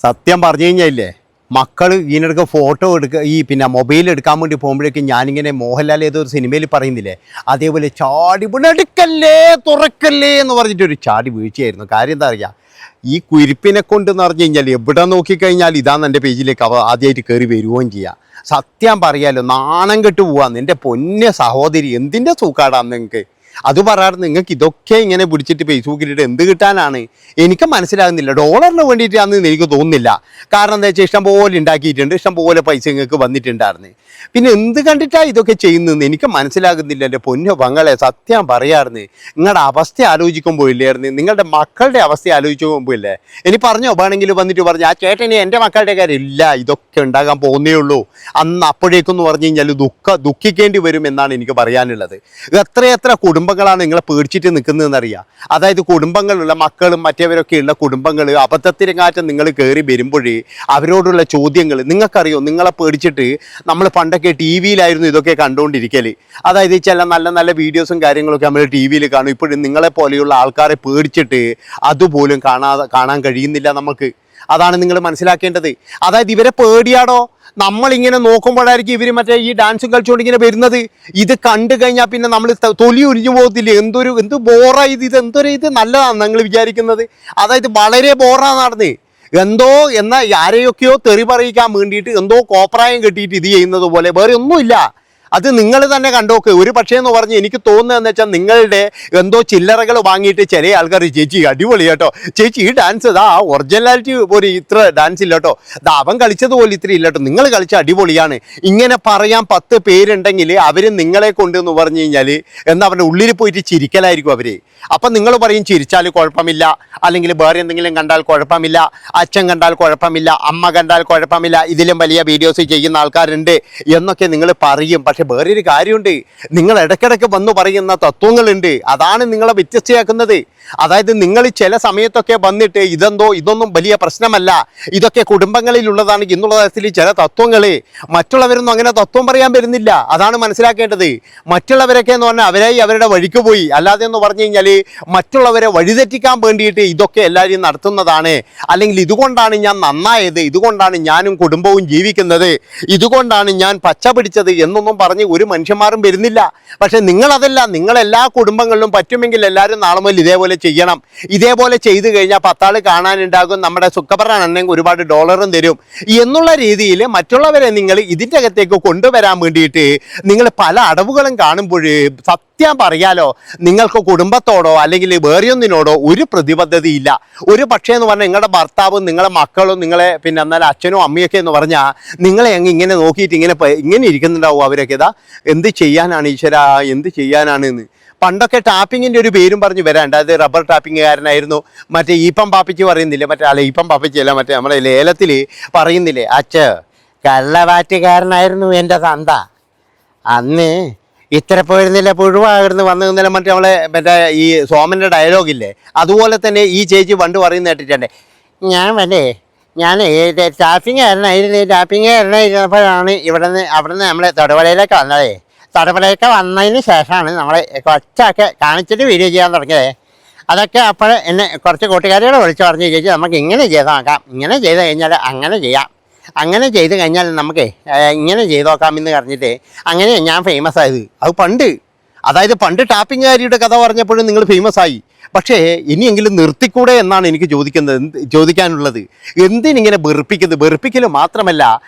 സത്യം പറഞ്ഞു കഴിഞ്ഞാലേ മക്കൾ ഇതിനിടയ്ക്ക് ഫോട്ടോ എടുക്കുക പിന്നെ മൊബൈൽ എടുക്കാൻ വേണ്ടി പോകുമ്പോഴേക്കും ഞാനിങ്ങനെ മോഹൻലാൽ ഏതൊരു സിനിമയിൽ പറയുന്നില്ലേ, അതേപോലെ ചാടി എടുക്കല്ലേ തുറക്കല്ലേ എന്ന് പറഞ്ഞിട്ടൊരു ചാടി വീഴ്ചയായിരുന്നു. കാര്യം എന്താ പറയുക, ഈ കുരിപ്പിനെ കൊണ്ടെന്ന് പറഞ്ഞു കഴിഞ്ഞാൽ എവിടെ നോക്കിക്കഴിഞ്ഞാൽ ഇതാന്ന് എൻ്റെ പേജിലേക്ക് ആദ്യമായിട്ട് കയറി വരുകയും ചെയ്യാം. സത്യം പറയാലോ, നാണം കെട്ട് പോവാന്ന്. എൻ്റെ പൊന്നെ സഹോദരി, എന്തിൻ്റെ സൂക്കാടാന്ന് നിങ്ങൾക്ക് അത് പറയാറ്. നിങ്ങൾക്ക് ഇതൊക്കെ ഇങ്ങനെ പിടിച്ചിട്ട് ഫേസ്ബുക്കിലിട്ട് എന്ത് കിട്ടാനാണ് എനിക്ക് മനസ്സിലാകുന്നില്ല. ഡോളറിന് വേണ്ടിയിട്ടാണെന്ന് എനിക്ക് തോന്നുന്നില്ല. കാരണം എന്താ വെച്ചാൽ ഇഷ്ടം പോലെ ഉണ്ടാക്കിയിട്ടുണ്ട്, ഇഷ്ടം പോലെ പൈസ നിങ്ങൾക്ക് വന്നിട്ടുണ്ടായിരുന്നു. പിന്നെ എന്ത് കണ്ടിട്ടാണ് ഇതൊക്കെ ചെയ്യുന്നതെന്ന് എനിക്ക് മനസ്സിലാകുന്നില്ല. എൻ്റെ പൊന്നു പങ്ങളെ സത്യം പറയാറുണ്ട്, നിങ്ങളുടെ അവസ്ഥ ആലോചിക്കുമ്പോൾ ഇല്ലായിരുന്നു, നിങ്ങളുടെ മക്കളുടെ അവസ്ഥ ആലോചിക്കുമ്പോൾ ഇല്ലേ. ഇനി പറഞ്ഞോ വേണമെങ്കിൽ വന്നിട്ട് പറഞ്ഞു, ആ ചേട്ടന് എൻ്റെ മക്കളുടെ കാര്യം ഇല്ല, ഇതൊക്കെ ഉണ്ടാകാൻ പോകുന്നേ ഉള്ളൂ, അന്ന് അപ്പോഴേക്കെന്ന് പറഞ്ഞു കഴിഞ്ഞാൽ ദുഃഖിക്കേണ്ടി വരും എന്നാണ് എനിക്ക് പറയാനുള്ളത്. എത്രയെത്ര കുടുംബങ്ങളാണ് നിങ്ങളെ പേടിച്ചിട്ട് നിൽക്കുന്നതെന്നറിയാം. അതായത് കുടുംബങ്ങളുള്ള മക്കളും മറ്റേവരൊക്കെയുള്ള കുടുംബങ്ങൾ അബദ്ധത്തിനെങ്ങാറ്റം നിങ്ങൾ കയറി വരുമ്പോഴേ അവരോടുള്ള ചോദ്യങ്ങൾ നിങ്ങൾക്കറിയോ. നിങ്ങളെ പേടിച്ചിട്ട് നമ്മൾ പണ്ടൊക്കെ ടി വിയിലായിരുന്നു ഇതൊക്കെ കണ്ടുകൊണ്ടിരിക്കൽ. അതായത് ചില നല്ല നല്ല വീഡിയോസും കാര്യങ്ങളൊക്കെ നമ്മൾ ടി വിയിൽ കാണും. ഇപ്പോഴും നിങ്ങളെ പോലെയുള്ള ആൾക്കാരെ പേടിച്ചിട്ട് അതുപോലും കാണാൻ കഴിയുന്നില്ല നമുക്ക്. അതാണ് നിങ്ങൾ മനസ്സിലാക്കേണ്ടത്. അതായത് ഇവരെ പേടിയാടോ, നമ്മളിങ്ങനെ നോക്കുമ്പോഴായിരിക്കും ഇവർ മറ്റേ ഈ ഡാൻസും കളിച്ചുകൊണ്ട് ഇങ്ങനെ വരുന്നത്. ഇത് കണ്ടു കഴിഞ്ഞാൽ പിന്നെ നമ്മൾ തൊലി ഉരിഞ്ഞു പോകത്തില്ലേ. എന്ത് ബോറാ ഇത് എന്തൊരു നല്ലതാണ് നിങ്ങൾ വിചാരിക്കുന്നത്. അതായത് വളരെ ബോറാണ് നടന്ന് എന്തോ ആരെയൊക്കെയോ തെറി പറയിക്കാൻ വേണ്ടിയിട്ട് എന്തോ കോപ്രായം കെട്ടിയിട്ട് ഇത് ചെയ്യുന്നത് പോലെ വേറെ ഒന്നുമില്ല. അത് നിങ്ങൾ തന്നെ കണ്ടോക്ക്. ഒരു പക്ഷേ എന്ന് പറഞ്ഞ് എനിക്ക് തോന്നുന്നതെന്ന് വെച്ചാൽ നിങ്ങളുടെ എന്തോ ചില്ലറകൾ വാങ്ങിയിട്ട് ചില ആൾക്കാർ ചേച്ചി അടിപൊളി കേട്ടോ, ചേച്ചി ഈ ഡാൻസ് ഇതാ ഒറിജിനാലിറ്റി ഒരു ഇത്ര ഡാൻസ് ഇല്ല കേട്ടോ, ഇത് അവൻ കളിച്ചതുപോലെ ഇത്ര ഇല്ല കേട്ടോ, നിങ്ങൾ കളിച്ച അടിപൊളിയാണ്, ഇങ്ങനെ പറയാൻ 10 പേരുണ്ടെങ്കിൽ അവർ നിങ്ങളെ കൊണ്ടെന്ന് പറഞ്ഞു കഴിഞ്ഞാൽ എന്താ അവരുടെ ഉള്ളിൽ പോയിട്ട് ചിരിക്കലായിരിക്കും അവർ. അപ്പം നിങ്ങൾ പറയും ചിരിച്ചാൽ കുഴപ്പമില്ല, അല്ലെങ്കിൽ വേറെ എന്തെങ്കിലും കണ്ടാൽ കുഴപ്പമില്ല, അച്ഛൻ കണ്ടാൽ കുഴപ്പമില്ല, അമ്മ കണ്ടാൽ കുഴപ്പമില്ല, ഇതിലും വലിയ വീഡിയോസ് ചെയ്യുന്ന ആൾക്കാരുണ്ട് എന്നൊക്കെ നിങ്ങൾ പറയും. പക്ഷെ വേറൊരു കാര്യമുണ്ട്, നിങ്ങൾ ഇടയ്ക്കിടയ്ക്ക് വന്നു പറയുന്ന തത്വങ്ങളുണ്ട്, അതാണ് നിങ്ങളെ വ്യത്യസ്തയാക്കുന്നത്. അതായത് നിങ്ങൾ ചില സമയത്തൊക്കെ വന്നിട്ട് ഇതൊന്നും വലിയ പ്രശ്നമല്ല, ഇതൊക്കെ കുടുംബങ്ങളിലുള്ളതാണ് എന്നുള്ള തരത്തിൽ ചില തത്വങ്ങൾ, മറ്റുള്ളവരൊന്നും അങ്ങനെ തത്വം പറയാൻ വരുന്നില്ല. അതാണ് മനസ്സിലാക്കേണ്ടത്. മറ്റുള്ളവരൊക്കെ എന്ന് പറഞ്ഞാൽ അവരുടെ വഴിക്ക് പോയി, അല്ലാതെ എന്ന് പറഞ്ഞു കഴിഞ്ഞാൽ മറ്റുള്ളവരെ വഴിതെറ്റിക്കാൻ വേണ്ടിയിട്ട് ഇതൊക്കെ എല്ലാവരും നടത്തുന്നതാണ്. അല്ലെങ്കിൽ ഇതുകൊണ്ടാണ് ഞാൻ നന്നായത്, ഇതുകൊണ്ടാണ് ഞാനും കുടുംബവും ജീവിക്കുന്നത്, ഇതുകൊണ്ടാണ് ഞാൻ പച്ച പിടിച്ചത് എന്നൊന്നും പറഞ്ഞ് ഒരു മനുഷ്യന്മാരും വരുന്നില്ല. പക്ഷെ നിങ്ങളതല്ല, നിങ്ങളെല്ലാ കുടുംബങ്ങളിലും പറ്റുമെങ്കിൽ എല്ലാവരും നാളെ മുതൽ ഇതേപോലെ ചെയ്യണം. ഇതേപോലെ ചെയ്തു കഴിഞ്ഞാൽ 10 ആൾ കാണാനുണ്ടാകും, നമ്മുടെ സുഖപറാൻ അന്നെങ്കിൽ ഒരുപാട് ഡോളറും തരും എന്നുള്ള രീതിയിൽ മറ്റുള്ളവരെ നിങ്ങൾ ഇതിൻ്റെ അകത്തേക്ക് കൊണ്ടുവരാൻ വേണ്ടിയിട്ട് നിങ്ങൾ പല അടവുകളും കാണുമ്പോൾ സത്യം പറയാലോ, നിങ്ങൾക്ക് കുടുംബത്തോടോ അല്ലെങ്കിൽ വേറെയൊന്നിനോടോ ഒരു പ്രതിബദ്ധതയില്ല. ഒരു പക്ഷേ എന്ന് പറഞ്ഞാൽ നിങ്ങളുടെ ഭർത്താവും നിങ്ങളെ മക്കളും നിങ്ങളെ പിന്നെ എന്നാലും അച്ഛനും അമ്മയൊക്കെ എന്ന് പറഞ്ഞാൽ നിങ്ങളെ അങ്ങ് ഇങ്ങനെ നോക്കിയിട്ട് ഇങ്ങനെ ഇരിക്കുന്നുണ്ടാവും. അവരൊക്കെ ഇതാ എന്ത് ചെയ്യാനാണ് ഈശ്വര, എന്ത് ചെയ്യാനാണ് എന്ന്. പണ്ടൊക്കെ ടാപ്പിങ്ങിൻ്റെ ഒരു പേരും പറഞ്ഞ് വരാണ്ട്, അത് റബ്ബർ ടാപ്പിങ്ങുകാരനായിരുന്നു. മറ്റേ ഈപ്പം പാപ്പിച്ച് പറയുന്നില്ലേ, ഈപ്പം പാപ്പിച്ചല്ല, മറ്റേ നമ്മളെ ലേലത്തിൽ പറയുന്നില്ലേ, കള്ളവാറ്റുകാരനായിരുന്നു എൻ്റെ തന്ത, അന്ന് ഇത്ര പോയിരുന്നില്ല പുഴുവായിരുന്നു വന്നിരുന്നില്ല, മറ്റേ ഈ സോമൻ്റെ ഡയലോഗില്ലേ, അതുപോലെ തന്നെ ഈ ചേച്ചി പണ്ട് പറയുന്ന കേട്ടിട്ടുണ്ട്. ഞാൻ ടാപ്പിങ്ങുകാരനായിരുന്നപ്പോഴാണ് അവിടുന്ന് നമ്മളെ തൊടുപുഴയിലേക്ക് വന്നത്. തൊടുപുഴയൊക്കെ വന്നതിന് ശേഷമാണ് നമ്മളെ കൊച്ചൊക്കെ കാണിച്ചിട്ട് വീഡിയോ ചെയ്യാൻ തുടങ്ങിയത്. അതൊക്കെ അപ്പോൾ എന്നെ കുറച്ച് കൂട്ടുകാരികളെ വിളിച്ച് പറഞ്ഞ് ചേച്ചി നമുക്ക് ഇങ്ങനെ ചെയ്ത് നോക്കാം, ഇങ്ങനെ ചെയ്ത് കഴിഞ്ഞാൽ അങ്ങനെ ചെയ്യാം, അങ്ങനെ ചെയ്ത് കഴിഞ്ഞാൽ നമുക്ക് ഇങ്ങനെ ചെയ്ത് നോക്കാമെന്ന് പറഞ്ഞിട്ട് അങ്ങനെ ഞാൻ ഫേമസ് ആയത്. അത് പണ്ട് ടാപ്പിങ്ങുകാരിയുടെ കഥ പറഞ്ഞപ്പോഴും നിങ്ങൾ ഫേമസ് ആയി. പക്ഷേ ഇനിയെങ്കിലും നിർത്തിക്കൂടെ എന്നാണ് എനിക്ക് ചോദിക്കാനുള്ളത്. എന്തിനിങ്ങനെ വെറുപ്പിക്കൽ മാത്രമല്ല,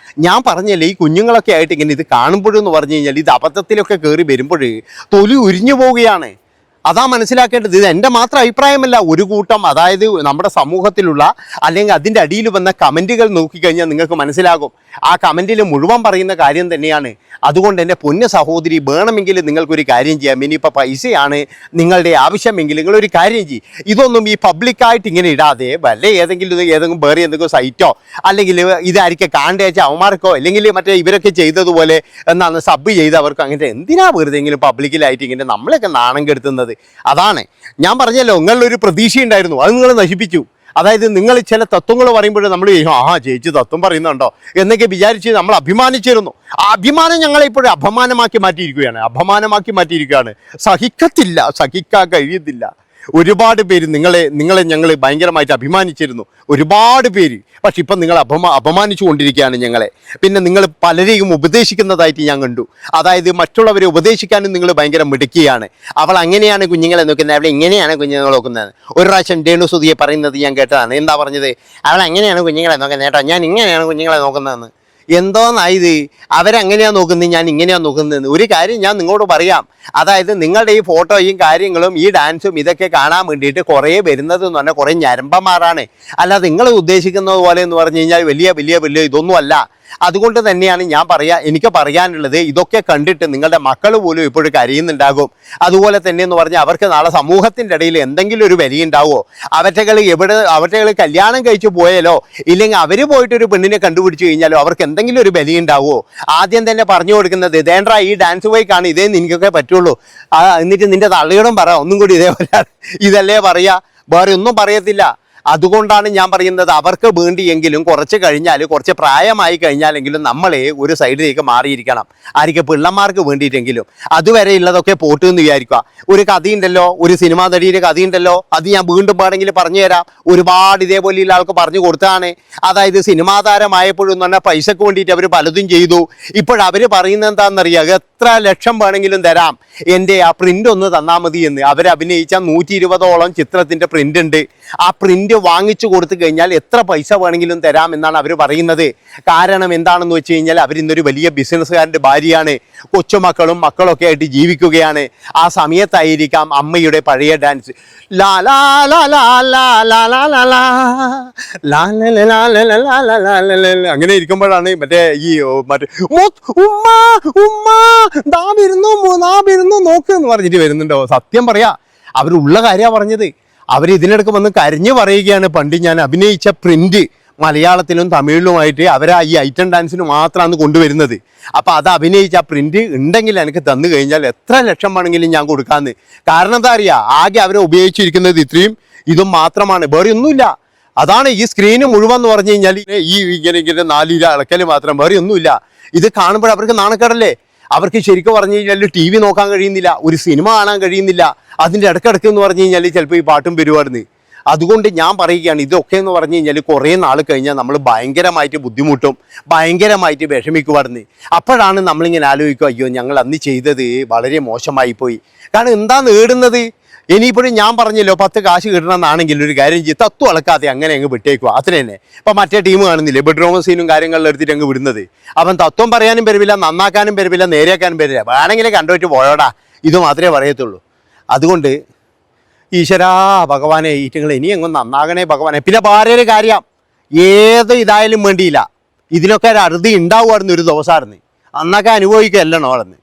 ഞാൻ പറഞ്ഞല്ലേ ഈ കുഞ്ഞുങ്ങളൊക്കെ ആയിട്ട് ഇങ്ങനെ ഇത് കാണുമ്പോഴെന്ന് പറഞ്ഞു കഴിഞ്ഞാൽ ഇത് അബദ്ധത്തിലൊക്കെ കയറി വരുമ്പോൾ തൊലി ഉരിഞ്ഞു പോവുകയാണ്. അതാ മനസ്സിലാക്കേണ്ടത്. ഇത് എൻ്റെ മാത്രം അഭിപ്രായമല്ല, ഒരു കൂട്ടം അതായത് നമ്മുടെ സമൂഹത്തിലുള്ള അല്ലെങ്കിൽ അതിൻ്റെ അടിയിൽ വന്ന കമൻറ്റുകൾ നോക്കിക്കഴിഞ്ഞാൽ നിങ്ങൾക്ക് മനസ്സിലാകും. ആ കമൻറ്റിൽ മുഴുവൻ പറയുന്ന കാര്യം തന്നെയാണ്. അതുകൊണ്ട് എൻ്റെ പൊന്ന സഹോദരി, വേണമെങ്കിൽ നിങ്ങൾക്കൊരു കാര്യം ചെയ്യാം. ഇനിയിപ്പോൾ പൈസയാണ് നിങ്ങളുടെ ആവശ്യമെങ്കിൽ നിങ്ങളൊരു കാര്യം ചെയ്യും, ഇതൊന്നും ഈ പബ്ലിക്കായിട്ട് ഇങ്ങനെ ഇടാതെ വല്ല ഏതെങ്കിലും വേറെ എന്തെങ്കിലും സൈറ്റോ അല്ലെങ്കിൽ ഇതായിരിക്കും കാണ്ടേച്ച അവന്മാർക്കോ അല്ലെങ്കിൽ മറ്റേ ഇവരൊക്കെ ചെയ്തതുപോലെ എന്നാണ് സബ് ചെയ്തവർക്കോ അങ്ങനെ എന്തിനാ വെറുതെ എങ്കിലും പബ്ലിക്കിലായിട്ട് ഇങ്ങനെ നമ്മളൊക്കെ നാണം കെടുത്തുന്നത്. അതാണ് ഞാൻ പറഞ്ഞല്ലോ, നിങ്ങളിലൊരു പ്രതീക്ഷ ഉണ്ടായിരുന്നു, അത് നിങ്ങൾ നശിപ്പിച്ചു. അതായത് നിങ്ങൾ ചില തത്വങ്ങൾ പറയുമ്പോൾ നമ്മൾ ചേച്ചി തത്വം പറയുന്നുണ്ടോ എന്നൊക്കെ വിചാരിച്ച് നമ്മൾ അഭിമാനിച്ചിരുന്നു. ആ അഭിമാനം ഞങ്ങളെ ഇപ്പോഴും അപമാനമാക്കി മാറ്റിയിരിക്കുകയാണ്. സഹിക്കാൻ കഴിയത്തില്ല. ഒരുപാട് പേര് നിങ്ങളെ ഞങ്ങൾ ഭയങ്കരമായിട്ട് അഭിമാനിച്ചിരുന്നു, ഒരുപാട് പേര്. പക്ഷെ ഇപ്പം നിങ്ങൾ അപമാനിച്ചു കൊണ്ടിരിക്കുകയാണ് ഞങ്ങളെ. പിന്നെ നിങ്ങൾ പലരെയും ഉപദേശിക്കുന്നതായിട്ട് ഞാൻ കണ്ടു. അതായത് മറ്റുള്ളവരെ ഉപദേശിക്കാനും നിങ്ങൾ ഭയങ്കര മിടുക്കിയാണ്. അവൾ അങ്ങനെയാണ് കുഞ്ഞുങ്ങളെ നോക്കുന്നത്, അവൾ ഇങ്ങനെയാണ് കുഞ്ഞുങ്ങളെ നോക്കുന്നത്. ഒരു പ്രാവശ്യം രേണുസുതിയെ പറയുന്നത് ഞാൻ കേട്ടതാണ്. എന്താ പറഞ്ഞത്? അവൾ അങ്ങനെയാണ് കുഞ്ഞുങ്ങളെ നോക്കുന്നത് കേട്ടോ, ഞാൻ ഇങ്ങനെയാണ് കുഞ്ഞുങ്ങളെ നോക്കുന്നതെന്ന്. എന്തോന്നായത്? അവരങ്ങനെയാണ് നോക്കുന്നത്, ഞാൻ ഇങ്ങനെയാണ് നോക്കുന്നതെന്ന്. ഒരു കാര്യം ഞാൻ നിങ്ങളോട് പറയാം, അതായത് നിങ്ങളുടെ ഈ ഫോട്ടോയും കാര്യങ്ങളും ഈ ഡാൻസും ഇതൊക്കെ കാണാൻ വേണ്ടിയിട്ട് കുറേ വരുന്നത് എന്ന് പറഞ്ഞാൽ കുറേ ഞരമ്പന്മാരാണ്. അല്ലാതെ നിങ്ങൾ ഉദ്ദേശിക്കുന്നത് പോലെ എന്ന് പറഞ്ഞു കഴിഞ്ഞാൽ വലിയ വലിയ വലിയ ഇതൊന്നുമല്ല. അതുകൊണ്ട് തന്നെയാണ് ഞാൻ എനിക്ക് പറയാനുള്ളത്, ഇതൊക്കെ കണ്ടിട്ട് നിങ്ങളുടെ മക്കൾ പോലും ഇപ്പോഴും കരയുന്നുണ്ടാകും. അതുപോലെ തന്നെ എന്ന് പറഞ്ഞാൽ അവർക്ക് നാളെ സമൂഹത്തിൻ്റെ ഇടയിൽ എന്തെങ്കിലും ഒരു വിലയുണ്ടാവുമോ? അവറ്റകൾ കല്യാണം കഴിച്ചു പോയാലോ ഇല്ലെങ്കിൽ അവർ പോയിട്ടൊരു പെണ്ണിനെ കണ്ടുപിടിച്ച് കഴിഞ്ഞാലോ അവർക്ക് എന്തെങ്കിലും ഒരു വിലയുണ്ടാവുമോ? ആദ്യം തന്നെ പറഞ്ഞു കൊടുക്കുന്നത് ഇതേണ്ടാ ഈ ഡാൻസ് ബൈക്കാണ്, ഇതേ നിനക്കൊക്കെ പറ്റുള്ളൂ. എന്നിട്ട് നിന്റെ തള്ളിയോടും പറ ഒന്നും കൂടി ഇതേപോലെ ഇതല്ലേ പറയാ, വേറെ ഒന്നും പറയത്തില്ല. അതുകൊണ്ടാണ് ഞാൻ പറയുന്നത്, അവർക്ക് വേണ്ടിയെങ്കിലും കുറച്ച് കഴിഞ്ഞാൽ, കുറച്ച് പ്രായമായി കഴിഞ്ഞാലെങ്കിലും നമ്മളെ ഒരു സൈഡിലേക്ക് മാറിയിരിക്കണം. ആയിരിക്കും പിള്ളന്മാർക്ക് വേണ്ടിയിട്ടെങ്കിലും. അതുവരെ ഉള്ളതൊക്കെ പോട്ട് എന്ന് വിചാരിക്കുക. ഒരു കഥയുണ്ടല്ലോ, ഒരു സിനിമാ നടിയുടെ കഥയുണ്ടല്ലോ, അത് ഞാൻ വീണ്ടും വേണമെങ്കിൽ പറഞ്ഞു തരാം. ഒരുപാട് ഇതേപോലെയുള്ള ആൾക്ക് പറഞ്ഞു കൊടുത്തതാണ്. അതായത് സിനിമാ താരമായപ്പോഴും എന്ന് പറഞ്ഞാൽ പൈസക്ക് വേണ്ടിയിട്ട് അവർ പലതും ചെയ്തു. ഇപ്പോഴവർ പറയുന്നത് എന്താണെന്നറിയാം, എത്ര ലക്ഷം വേണമെങ്കിലും തരാം, എൻ്റെ ആ പ്രിൻ്റ് ഒന്ന് തന്നാൽ മതി എന്ന്. അവരഭിനയിച്ച 120ഓളം ചിത്രത്തിൻ്റെ പ്രിൻ്റ് ഉണ്ട്. ആ പ്രിൻ്റ് വാങ്ങിച്ചു കൊടുത്തു കഴിഞ്ഞാൽ എത്ര പൈസ വേണമെങ്കിലും തരാം എന്നാണ് അവർ പറയുന്നത്. കാരണം എന്താണെന്ന് വെച്ച് കഴിഞ്ഞാൽ അവരിന്നൊരു വലിയ ബിസിനസ്സുകാരൻ്റെ ഭാര്യയാണ്, കൊച്ചുമക്കളും മക്കളൊക്കെ ആയിട്ട് ജീവിക്കുകയാണ്. ആ സമയത്തായിരിക്കാം അമ്മയുടെ പഴയ ഡാൻസ് ലാ ലാ ലാ ലാ ലാ ലാ ലാ ലാ ലാ ലാ ലാ ലാ അങ്ങനെ ഇരിക്കുമ്പോഴാണ് മറ്റേ ഉമ്മ ഉമ്മ ദാ വരുന്നു നോക്ക് എന്ന് പറഞ്ഞിട്ട് വരുന്നുണ്ടോ. സത്യം പറയാ, അവരുള്ള കാര്യമാണ് പറഞ്ഞത്. അവരിതിനിടയ്ക്ക് വന്ന് കരഞ്ഞു പറയുകയാണ്, പണ്ട് ഞാൻ അഭിനയിച്ച പ്രിന്റ് മലയാളത്തിലും തമിഴിലുമായിട്ട് അവരാ ഈ ഐറ്റം ഡാൻസിന് മാത്രമാണ് കൊണ്ടുവരുന്നത്. അപ്പം അത് അഭിനയിച്ച ആ പ്രിന്റ് ഉണ്ടെങ്കിൽ എനിക്ക് തന്നു കഴിഞ്ഞാൽ എത്ര ലക്ഷം വേണമെങ്കിലും ഞാൻ കൊടുക്കാമെന്ന്. കാരണം എന്താ അറിയാ, ആകെ അവരെ ഉപയോഗിച്ചിരിക്കുന്നത് ഇത്രയും ഇതും മാത്രമാണ്, വേറെ ഒന്നുമില്ല. അതാണ് ഈ സ്ക്രീന് മുഴുവൻ എന്ന് പറഞ്ഞു കഴിഞ്ഞാൽ ഈ ഇങ്ങനെ 4 ഇളക്കൽ മാത്രം, വേറെ ഒന്നുമില്ല. ഇത് കാണുമ്പോൾ അവർക്ക് നാണക്കേടല്ലേ. അവർക്ക് ശരിക്കും പറഞ്ഞു കഴിഞ്ഞാൽ TV നോക്കാൻ കഴിയുന്നില്ല, ഒരു സിനിമ കാണാൻ കഴിയുന്നില്ല. അതിൻ്റെ ഇടയ്ക്കിടയ്ക്ക് എന്ന് പറഞ്ഞു കഴിഞ്ഞാൽ ചിലപ്പോൾ ഈ പാട്ടും വരുവായിരുന്നു. അതുകൊണ്ട് ഞാൻ പറയുകയാണ്, ഇതൊക്കെ എന്ന് പറഞ്ഞു കഴിഞ്ഞാൽ കുറേ നാൾ കഴിഞ്ഞാൽ നമ്മൾ ഭയങ്കരമായിട്ട് ബുദ്ധിമുട്ടും, ഭയങ്കരമായിട്ട് വിഷമിക്കുവായിരുന്നു. അപ്പോഴാണ് നമ്മളിങ്ങനെ ആലോചിക്കുക, അയ്യോ ഞങ്ങൾ അന്ന് ചെയ്തത് വളരെ മോശമായി പോയി. കാരണം എന്താ നേടുന്നത്? ഇനിയിപ്പോഴും ഞാൻ പറഞ്ഞല്ലോ 10 കാശ് കിട്ടണമെന്നാണെങ്കിൽ ഒരു കാര്യം ചെയ്ത് തത്വം അളക്കാതെ അങ്ങനെ അങ്ങ് വിട്ടേക്കുക, അത്ര തന്നെ. ഇപ്പം മറ്റേ ടീം കാണുന്നില്ലേ, ബെഡ്റൂം സീനും കാര്യങ്ങളിലും എടുത്തിട്ട് അങ്ങ് വിടുന്നത്. അവൻ തത്വം പറയാനും വരില്ല, നന്നാക്കാനും വരില്ല, നേരെയാക്കാനും വരില്ല. വേണമെങ്കിൽ കണ്ടുവച്ച് പോയോടാ, ഇത് മാത്രമേ പറയത്തുള്ളൂ. അതുകൊണ്ട് ഈശ്വരാ ഭഗവാനെ, ഈറ്റുങ്ങൾ ഇനി എങ്ങും നന്നാകണേ ഭഗവാനെ. പിന്നെ ഭാര്യയുടെ കാര്യം ഏത് ഇതായാലും വേണ്ടിയില്ല, ഇതിനൊക്കെ ഒരു അറുതി ഉണ്ടാവുമായിരുന്നു ഒരു ദിവസമായിരുന്നു. അന്നൊക്കെ അനുഭവിക്കുകയല്ലോ അവിടെ നിന്ന്.